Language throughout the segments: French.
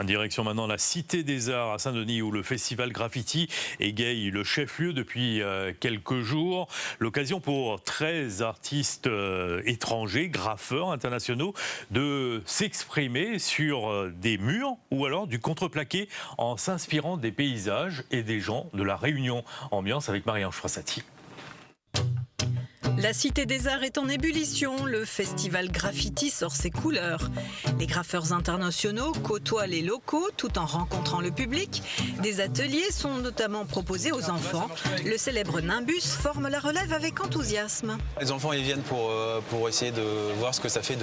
Direction maintenant la Cité des Arts à Saint-Denis où le festival Graffiti égaye le chef-lieu depuis quelques jours. L'occasion pour 13 artistes étrangers, graffeurs internationaux de s'exprimer sur des murs ou alors du contreplaqué en s'inspirant des paysages et des gens de la Réunion. Ambiance avec Marie-Ange Frassati. La Cité des Arts est en ébullition, le festival Graffiti sort ses couleurs. Les graffeurs internationaux côtoient les locaux tout en rencontrant le public. Des ateliers sont notamment proposés aux enfants. Le célèbre Nimbus forme la relève avec enthousiasme. Les enfants ils viennent pour essayer de voir ce que ça fait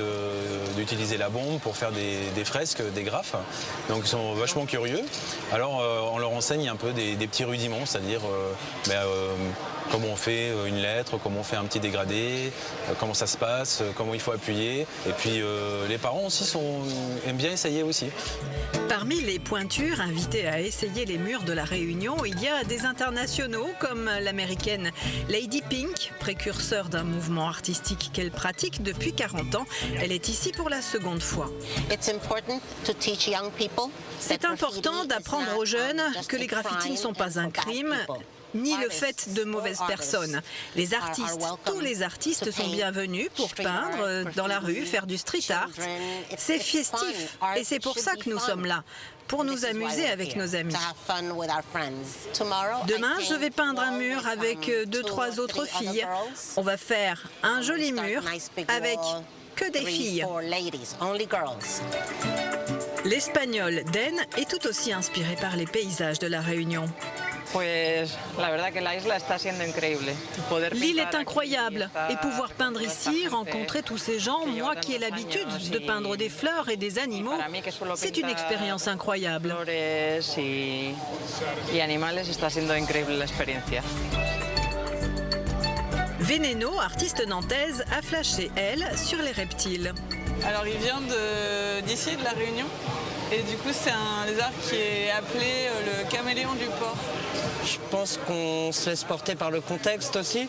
d'utiliser la bombe pour faire des fresques, des graphes. Donc ils sont vachement curieux. Alors on leur enseigne un peu des petits rudiments, c'est-à-dire comment on fait une lettre, comment on fait un petit dégradé, comment ça se passe, comment il faut appuyer. Et puis les parents aussi aiment bien essayer aussi. Parmi les pointures invitées à essayer les murs de la Réunion, il y a des internationaux comme l'américaine Lady Pink, précurseur d'un mouvement artistique qu'elle pratique depuis 40 ans. Elle est ici pour la seconde fois. C'est important d'apprendre aux jeunes que les graffitis ne sont pas un crime, ni le fait de mauvaises personnes. Les artistes, tous les artistes sont bienvenus pour peindre dans la rue, faire du street art. C'est festif et c'est pour ça que nous sommes là, pour nous amuser avec nos amis. Demain, je vais peindre un mur avec 2-3 autres filles. On va faire un joli mur avec que des filles. L'espagnol Den est tout aussi inspiré par les paysages de la Réunion. L'île est incroyable et pouvoir peindre ici, rencontrer tous ces gens, moi qui ai l'habitude de peindre des fleurs et des animaux, c'est une expérience incroyable. Veneno, artiste nantaise, a flashé, elle, sur les reptiles. Alors il vient d'ici, de la Réunion, et du coup c'est un lézard qui est appelé le caméléon du port. Je pense qu'on se laisse porter par le contexte aussi.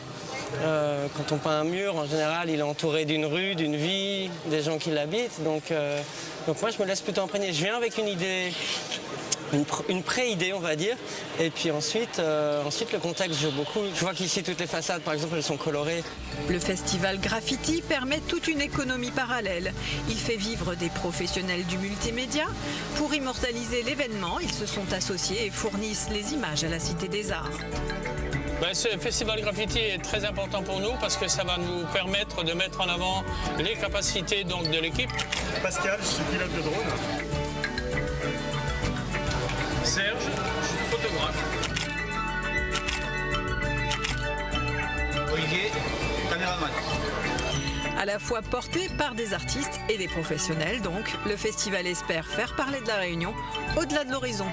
Quand on peint un mur, en général, il est entouré d'une rue, d'une vie, des gens qui l'habitent. Donc moi, je me laisse plutôt imprégner. Je viens avec une idée, une pré-idée, on va dire. Et puis ensuite le contexte joue beaucoup. Je vois qu'ici, toutes les façades, par exemple, elles sont colorées. Le festival Graffiti permet toute une économie parallèle. Il fait vivre des professionnels du multimédia. Pour immortaliser l'événement, ils se sont associés et fournissent les images à la Cité des Arts. Ce festival Graffiti est très important pour nous parce que ça va nous permettre de mettre en avant les capacités de l'équipe. Pascal, je suis pilote de drone. Serge, je suis photographe. Olivier, caméraman. À la fois porté par des artistes et des professionnels, donc, le festival espère faire parler de la Réunion au-delà de l'horizon.